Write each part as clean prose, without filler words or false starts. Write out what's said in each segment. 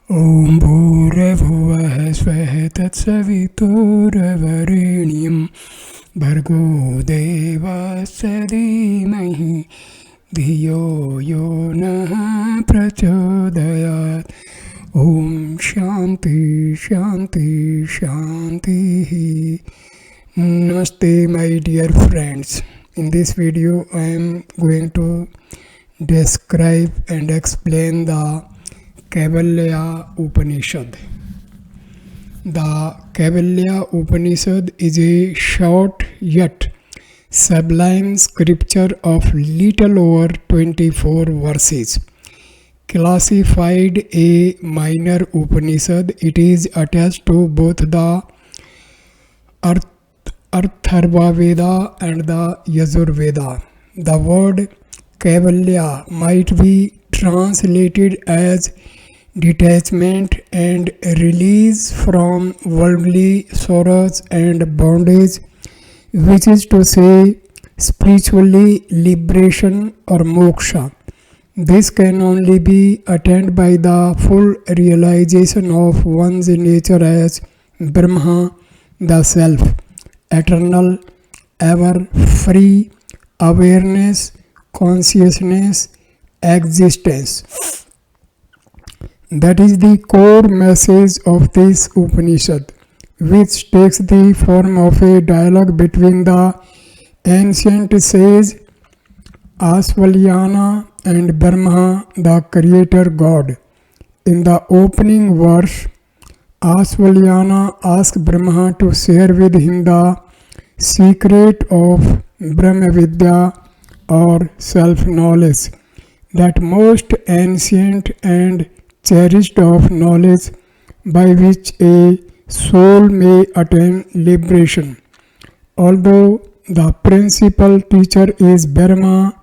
Om Bhurabhuvah Svah Tatsavituravarinyam Bhargo Devasya Dhimahi Dhiyo Yo Nah Prachodayat. Om Shanti Shanti Shanti. Namaste my dear friends. In this video I am going to describe and explain the Kaivalya Upanishad. The Kaivalya Upanishad is a short yet sublime scripture of little over 24 verses. Classified a minor Upanishad, it is attached to both the Artharva Veda and the Yajur Veda. The word Kaivalya might be translated as detachment and release from worldly sorrows and bondage, which is to say spiritually liberation or moksha. This can only be attained by the full realization of one's nature as Brahma, the self, eternal, ever free, awareness, consciousness, existence. That is the core message of this Upanishad, which takes the form of a dialogue between the ancient sage Ashvalayana and Brahma, the creator god. In the opening verse, Ashvalayana asks Brahma to share with him the secret of Brahma Vidya or self-knowledge, that most ancient and cherished of knowledge by which a soul may attain liberation. Although the principal teacher is Brahma,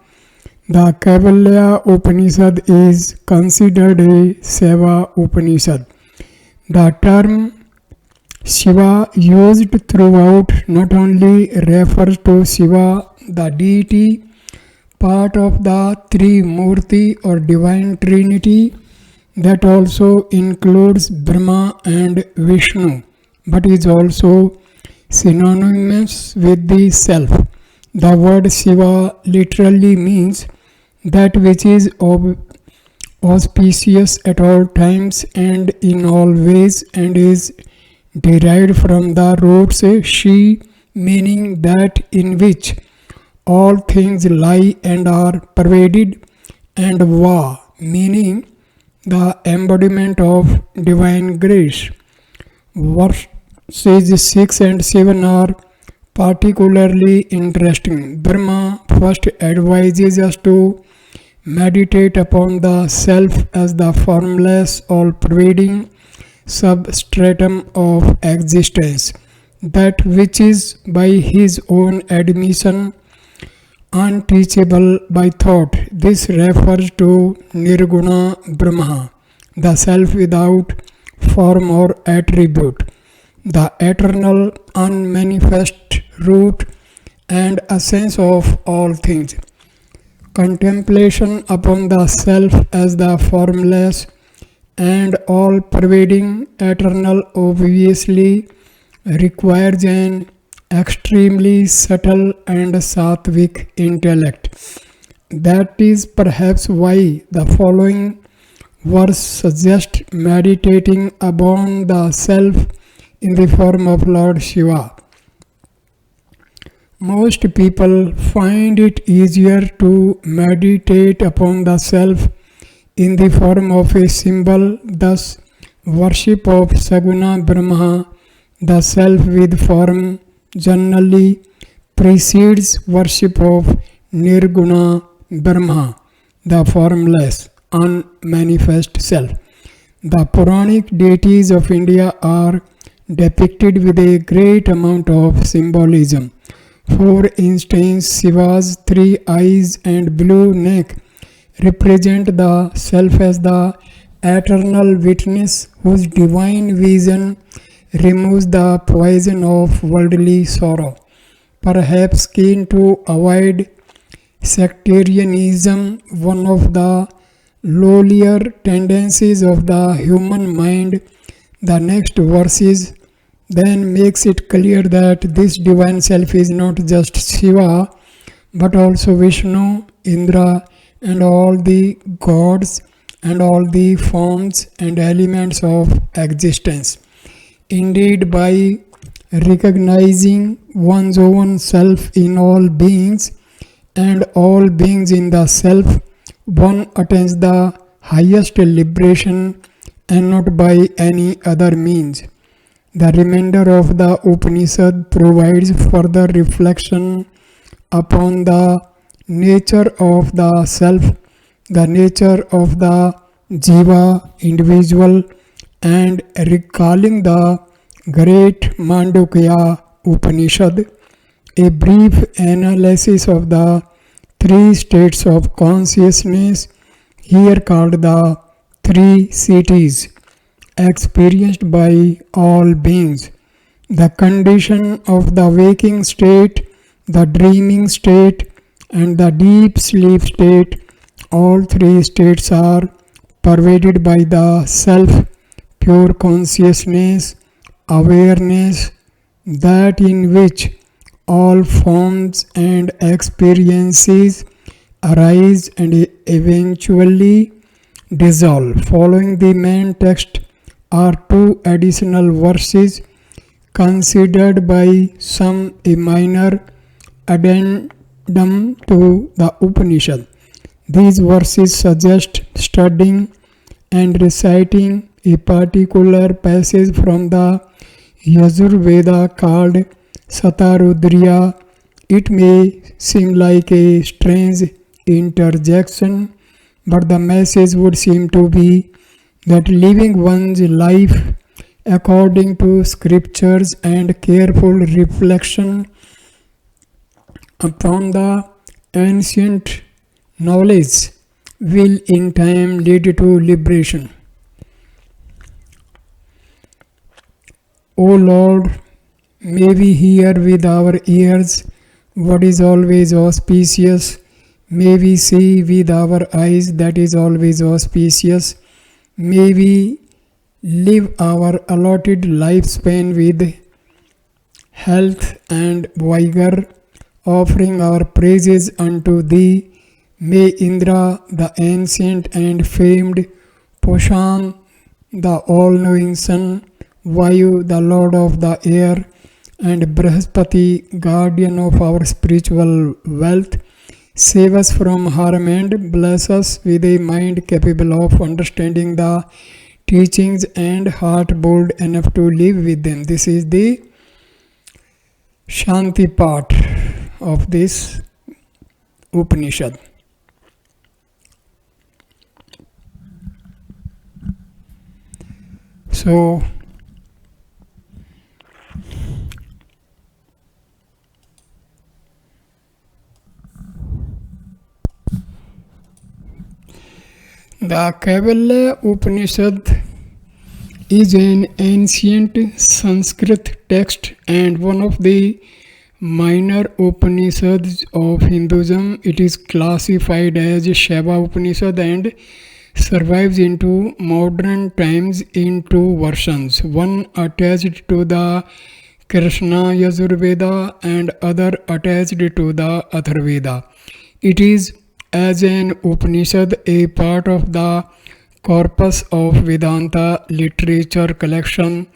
the Kaivalya Upanishad is considered a Seva Upanishad. The term Shiva used throughout not only refers to Shiva, the deity, part of the Trimurti or divine trinity, that also includes Brahma and Vishnu, but is also synonymous with the self. The word Shiva literally means that which is auspicious at all times and in all ways, and is derived from the roots Shi, meaning that in which all things lie and are pervaded, and Va, meaning the embodiment of divine grace. Verses 6 and 7 are particularly interesting. Brahma first advises us to meditate upon the self as the formless, all-pervading substratum of existence, that which is by his own admission unteachable by thought. This refers to Nirguna Brahma, the self without form or attribute, the eternal unmanifest root and essence of all things. Contemplation upon the self as the formless and all-pervading eternal obviously requires an extremely subtle and sattvic intellect. That is perhaps why the following verse suggests meditating upon the self in the form of Lord Shiva. Most people find it easier to meditate upon the self in the form of a symbol, thus worship of Saguna Brahma, the self with form, generally precedes worship of Nirguna Brahma, the formless, unmanifest self. The Puranic deities of India are depicted with a great amount of symbolism. For instance, Shiva's 3 eyes and blue neck represent the self as the eternal witness whose divine vision removes the poison of worldly sorrow. Perhaps keen to avoid sectarianism, one of the lowlier tendencies of the human mind. The next verses then makes it clear that this divine self is not just Shiva but also Vishnu, Indra, and all the gods and all the forms and elements of existence. Indeed, by recognizing one's own self in all beings and all beings in the self, one attains the highest liberation and not by any other means. The remainder of the Upanishad provides further reflection upon the nature of the self, the nature of the jiva, individual, and recalling the great Mandukya Upanishad, a brief analysis of the three states of consciousness, here called the three cities, experienced by all beings: the condition of the waking state, the dreaming state, and the deep sleep state. All three states are pervaded by the self, pure consciousness, awareness, that in which all forms and experiences arise and eventually dissolve. Following the main text are two additional verses considered by some a minor addendum to the Upanishad. These verses suggest studying and reciting a particular passage from the Yajur Veda called Satarudriya. It may seem like a strange interjection, but the message would seem to be that living one's life according to scriptures and careful reflection upon the ancient knowledge will in time lead to liberation. O Lord, may we hear with our ears what is always auspicious. May we see with our eyes that is always auspicious. May we live our allotted lifespan with health and vigor, offering our praises unto Thee. May Indra, the ancient and famed, Poshan, the all-knowing sun, Vayu, the lord of the air, and Brihaspati, guardian of our spiritual wealth, save us from harm and bless us with a mind capable of understanding the teachings and heart bold enough to live with them. This is the Shanti part of this Upanishad. So, the Kaivalya Upanishad is an ancient Sanskrit text and one of the minor Upanishads of Hinduism. It is classified as Shaiva Upanishad and survives into modern times in two versions, one attached to the Krishna Yajur Veda and other attached to the Atharva Veda. It is as an Upanishad a part of the corpus of Vedanta literature collection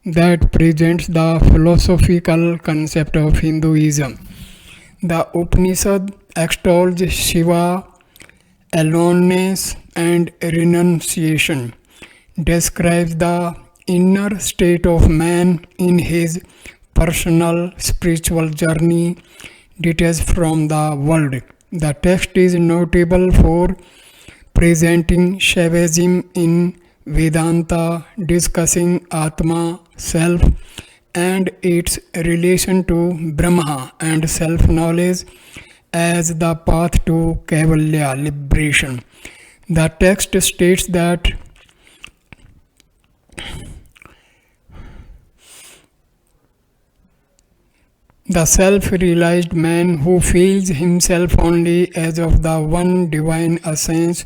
that presents the philosophical concept of Hinduism. The Upanishad extols Shiva, aloneness, and renunciation, describes the inner state of man in his personal spiritual journey detached from the world. The text is notable for presenting Shaivism in Vedanta, discussing Atma, self, and its relation to Brahma and self-knowledge as the path to Kaivalya liberation. The text states that the self-realized man who feels himself only as of the one divine essence,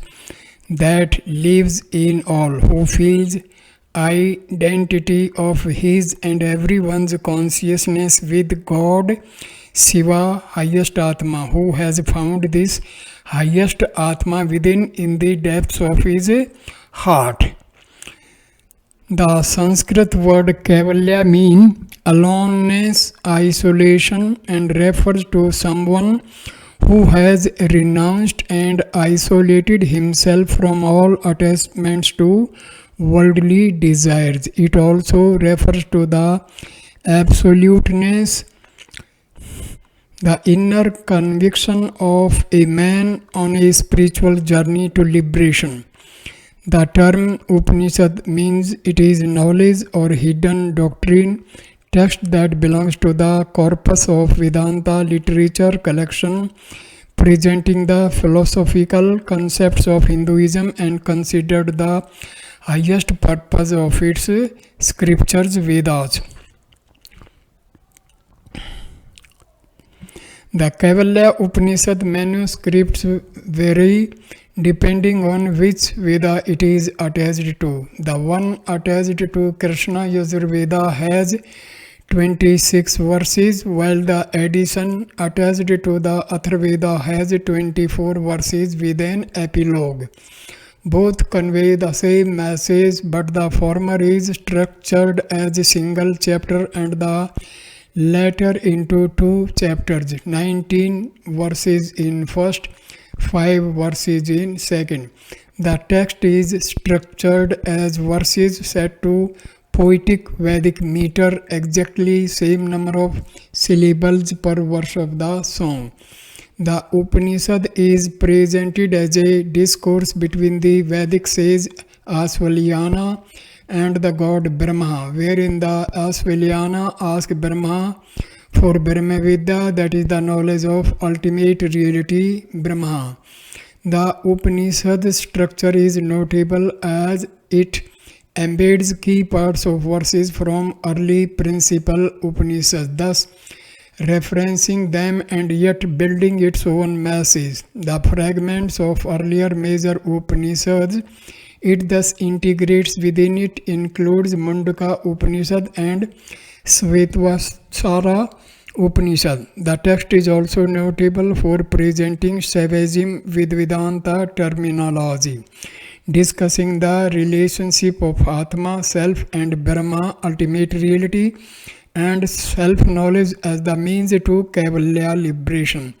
that lives in all, who feels identity of his and everyone's consciousness with God, Shiva, highest Atma, who has found this highest Atma within in the depths of his heart. The Sanskrit word Kaivalya means aloneness, isolation, and refers to someone who has renounced and isolated himself from all attachments to worldly desires. It also refers to the absoluteness, the inner conviction of a man on a spiritual journey to liberation. The term Upnishad means it is knowledge or hidden doctrine, text that belongs to the corpus of Vedanta literature collection, presenting the philosophical concepts of Hinduism and considered the highest purpose of its scriptures, Vedas. The Kaivalya Upanishad manuscripts vary depending on which Veda it is attached to. The one attached to Krishna Yajur Veda has 26 verses, while the edition attached to the Artharva Veda has 24 verses with an epilogue. Both convey the same message, but the former is structured as a single chapter and the later into two chapters, 19 verses in first, 5 verses in second. The text is structured as verses set to poetic Vedic meter, exactly same number of syllables per verse of the song. The Upanishad is presented as a discourse between the Vedic sage Ashvalayana and the god Brahma, wherein the Ashvalayana asks Brahma for Brahma Vidya, that is the knowledge of ultimate reality, Brahma. The Upanishad structure is notable as it embeds key parts of verses from early principal Upanishads, thus referencing them and yet building its own message. The fragments of earlier major Upanishads it thus integrates within it includes Mundaka Upanishad and Svetasvara Upanishad. The text is also notable for presenting Shaivism with Vedanta terminology, discussing the relationship of Atma, self, and Brahma, ultimate reality, and self-knowledge as the means to Kaivalya liberation.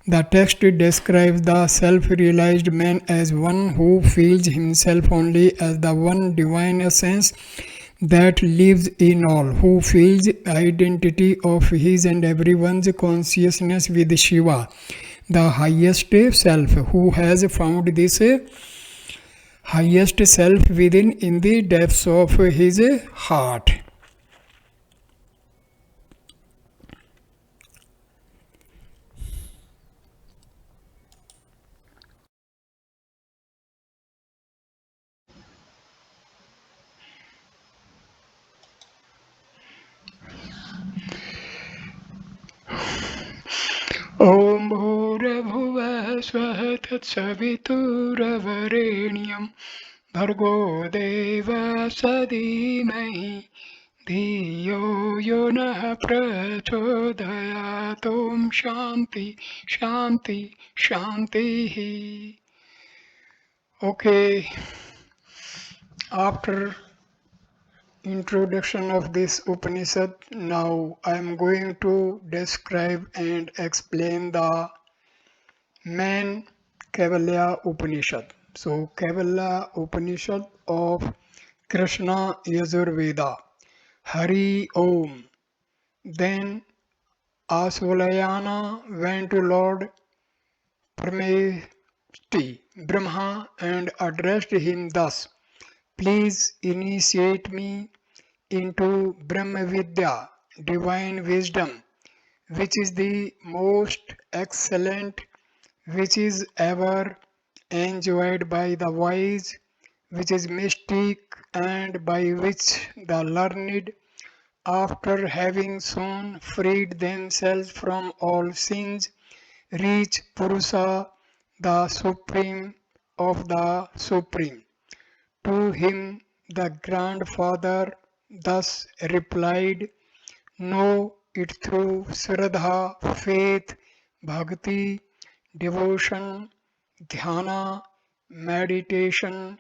The text describes the self-realized man as one who feels himself only as the one divine essence that lives in all, who feels identity of his and everyone's consciousness with Shiva, the highest self, who has found this highest self within in the depths of his heart. ॐ भूर्भुवः स्वः तत्सवितुर्वरेण्यं भर्गो देवस्य धीमहि धियो यो नः प्रचोदयात् ॐ शान्ति शान्ति शान्तिः. Okay, after introduction of this Upanishad, now I am going to describe and explain the main Kaivalya Upanishad. So, Kaivalya Upanishad of Krishna Yajur Veda. Hari Om. Then Ashvalayana went to Lord Parmeshti, Brahma, and addressed him thus: Please initiate me into Brahma Vidya, divine wisdom, which is the most excellent, which is ever enjoyed by the wise, which is mystic, and by which the learned, after having soon freed themselves from all sins, reach Purusa, the supreme of the Supreme. To him the grandfather thus replied, know it through Shraddha, faith, bhakti, devotion, dhyana, meditation,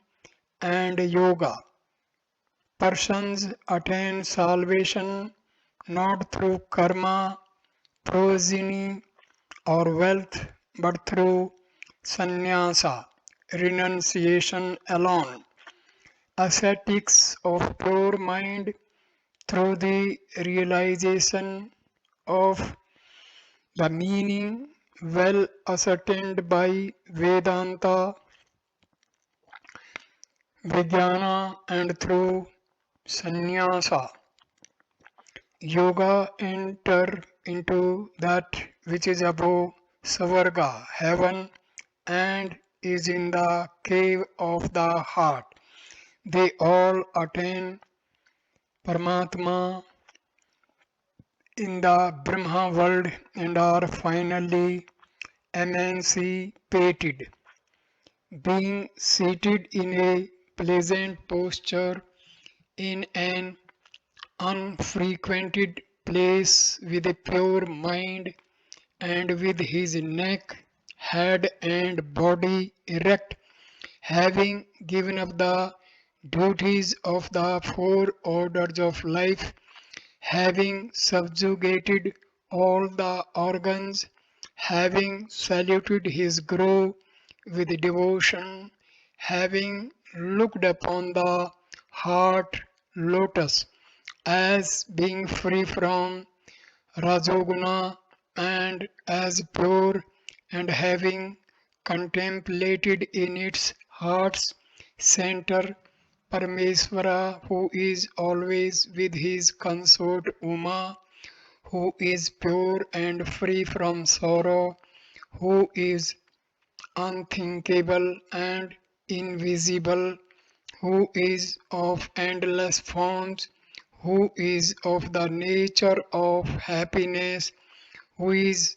and yoga. Persons attain salvation not through karma, progeny, or wealth, but through sannyasa, renunciation alone. Ascetics of pure mind through the realization of the meaning well ascertained by Vedanta, Vijnana, and through sannyasa. Yoga enter into that which is above Savarga, heaven, and is in the cave of the heart. They all attain Paramatma in the Brahma world and are finally emancipated. Being seated in a pleasant posture in an unfrequented place with a pure mind and with his neck, head, and body erect, having given up the duties of the four orders of life, having subjugated all the organs, having saluted his grove with devotion, having looked upon the heart lotus as being free from Rajoguna and as pure, and having contemplated in its heart's center Parameswara, who is always with his consort Uma, who is pure and free from sorrow, who is unthinkable and invisible, who is of endless forms, who is of the nature of happiness, who is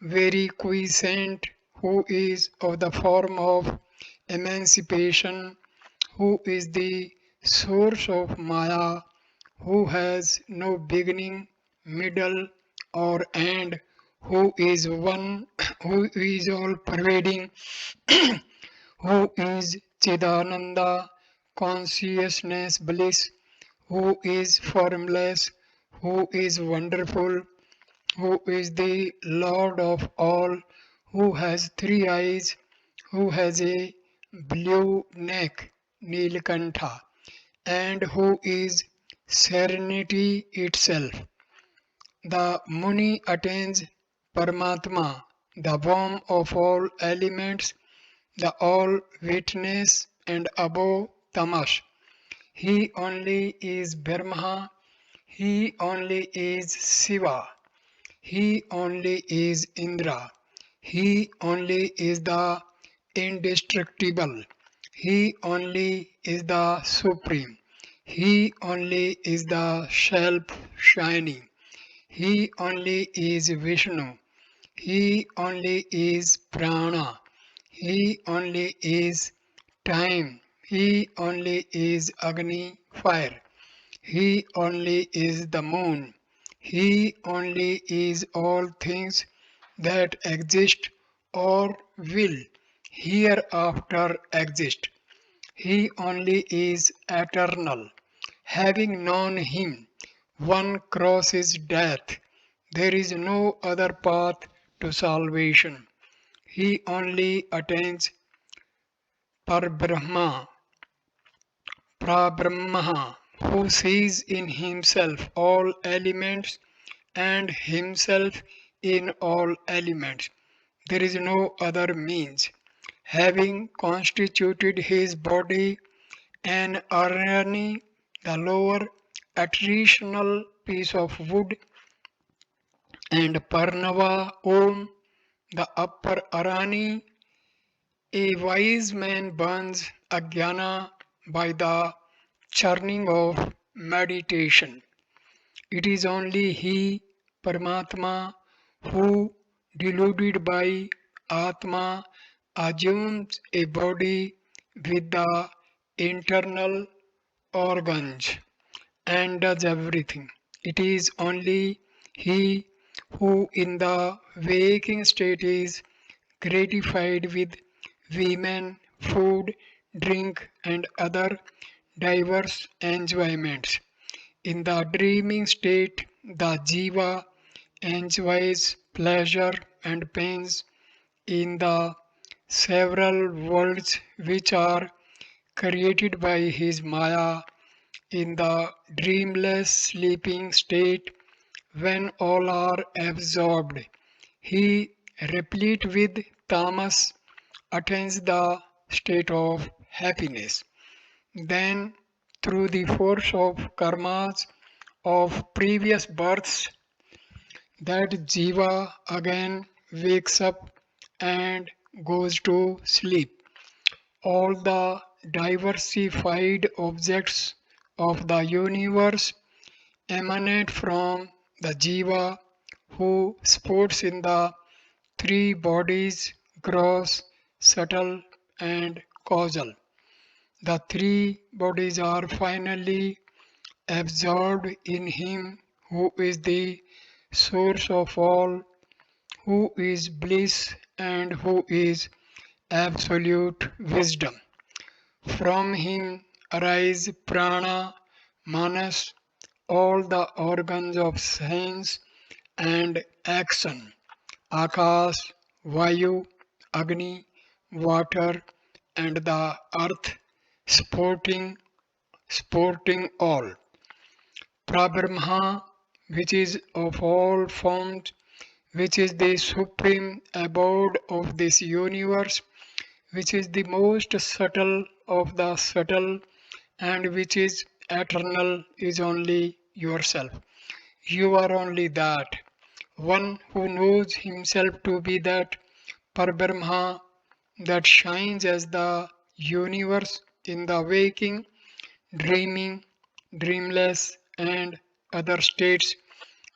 very quiescent, who is of the form of emancipation, who is the source of Maya, who has no beginning, middle, or end, who is one, who is all pervading, who is Chidananda, consciousness, bliss, who is formless, who is wonderful, who is the Lord of all, who has three eyes, who has a blue neck, Nilkantha, and who is serenity itself. The Muni attains Paramatma, the womb of all elements, the all witness, and above Tamash. He only is Brahma, he only is Shiva, he only is Indra, he only is the indestructible, he only is the supreme, he only is the self shining, he only is Vishnu, he only is prana, he only is time, he only is Agni fire, he only is the moon, he only is all things that exist or will hereafter exist. He only is eternal. Having known him, one crosses death. There is no other path to salvation. He only attains Parbrahma, Prabrahma, who sees in himself all elements and himself in all elements. There is no other means. Having constituted his body an arani, the lower attritional piece of wood, and Parnava Om, the upper arani, a wise man burns ajnana by the churning of meditation. It is only he, Paramatma, who, deluded by Atma assumes a body with the internal organs and does everything. It is only he who in the waking state is gratified with women, food, drink, and other diverse enjoyments. In the dreaming state, the jiva enjoys pleasure and pains in the several worlds which are created by his maya. In the dreamless sleeping state, when all are absorbed, he, replete with tamas, attains the state of happiness. Then, through the force of karmas of previous births, that jiva again wakes up and goes to sleep. All the diversified objects of the universe emanate from the jiva who sports in the three bodies gross, subtle, and causal. The three bodies are finally absorbed in him who is the source of all, who is bliss, and who is absolute wisdom. From him arise prana, manas, all the organs of sense and action, Akash, Vayu, Agni, water, and the earth, sporting all. Prabrahma, which is of all forms, which is the supreme abode of this universe, which is the most subtle of the subtle, and which is eternal, is only yourself. You are only that. One who knows himself to be that Parbrahma that shines as the universe in the waking, dreaming, dreamless, and other states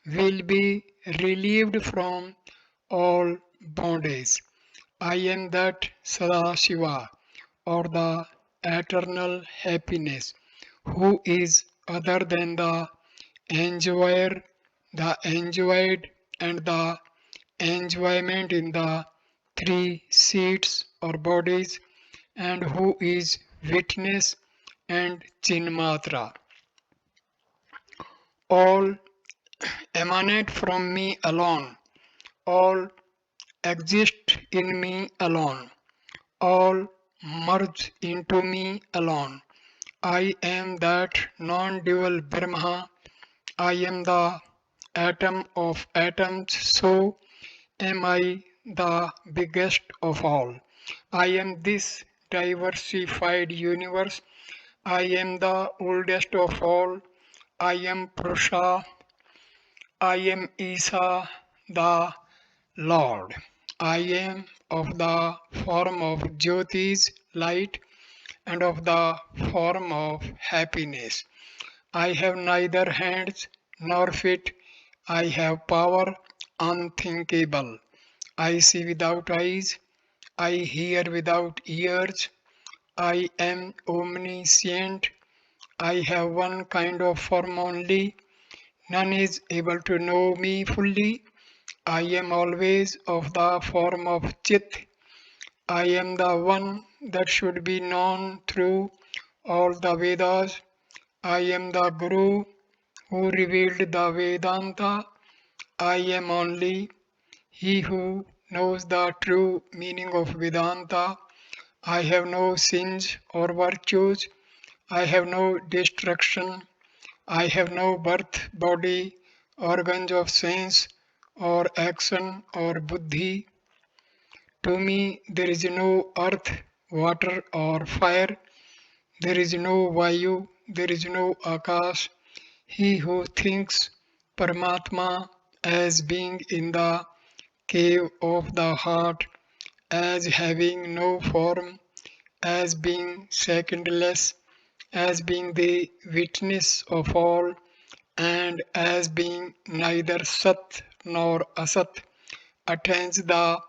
will be relieved from all bondage. I am that Sadashiva, or the eternal happiness, who is other than the enjoyer, the enjoyed, and the enjoyment in the three seats or bodies, and who is witness and chinmatra. All emanate from me alone, all exist in me alone, all merge into me alone. I am that non dual Brahma. I am the atom of atoms, so am I the biggest of all. I am this diversified universe. I am the oldest of all. I am Purusha. I am Isa, the Lord. I am of the form of Jyoti's light and of the form of happiness. I have neither hands nor feet. I have power unthinkable. I see without eyes. I hear without ears. I am omniscient. I have one kind of form only. None is able to know me fully. I am always of the form of Chit. I am the one that should be known through all the Vedas. I am the Guru who revealed the Vedanta. I am only he who knows the true meaning of Vedanta. I have no sins or virtues. I have no destruction. I have no birth, body, organs of sense, or action, or buddhi. To me, there is no earth, water, or fire. There is no Vayu. There is no Akash. He who thinks Paramatma as being in the cave of the heart, as having no form, as being secondless, as being the witness of all, and as being neither Sat nor Asat, attains the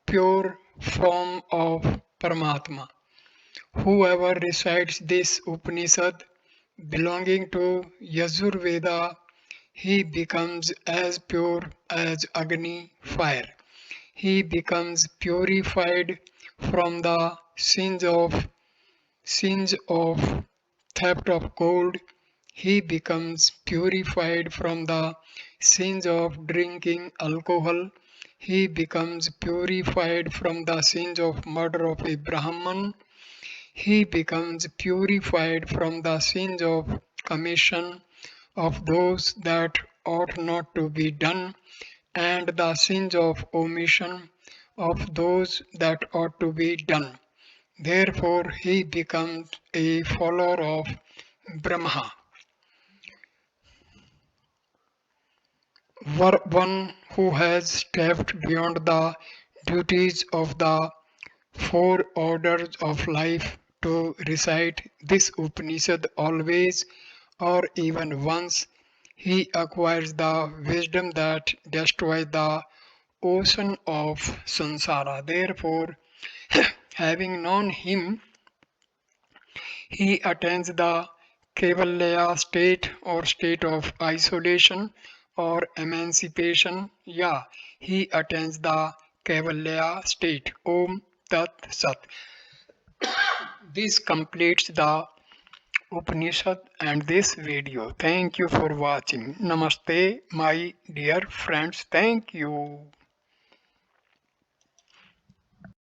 pure form of Paramatma. Whoever recites this Upanishad belonging to Yajur Veda, he becomes as pure as Agni fire. He becomes purified from the sins of theft of gold. He becomes purified from the sins of drinking alcohol. He becomes purified from the sins of murder of a Brahman. He becomes purified from the sins of commission of those that ought not to be done, and the sins of omission of those that ought to be done. Therefore, he becomes a follower of Brahma, one who has stepped beyond the duties of the four orders of life to recite this Upanishad always or even once. He acquires the wisdom that destroys the ocean of samsara. Therefore, having known him, he attains the Kaivalya state or state of isolation or emancipation. Yeah, he attains the Kaivalya state. Om Tat Sat. This completes the Upanishad and this video. Thank you for watching. Namaste, my dear friends. Thank you.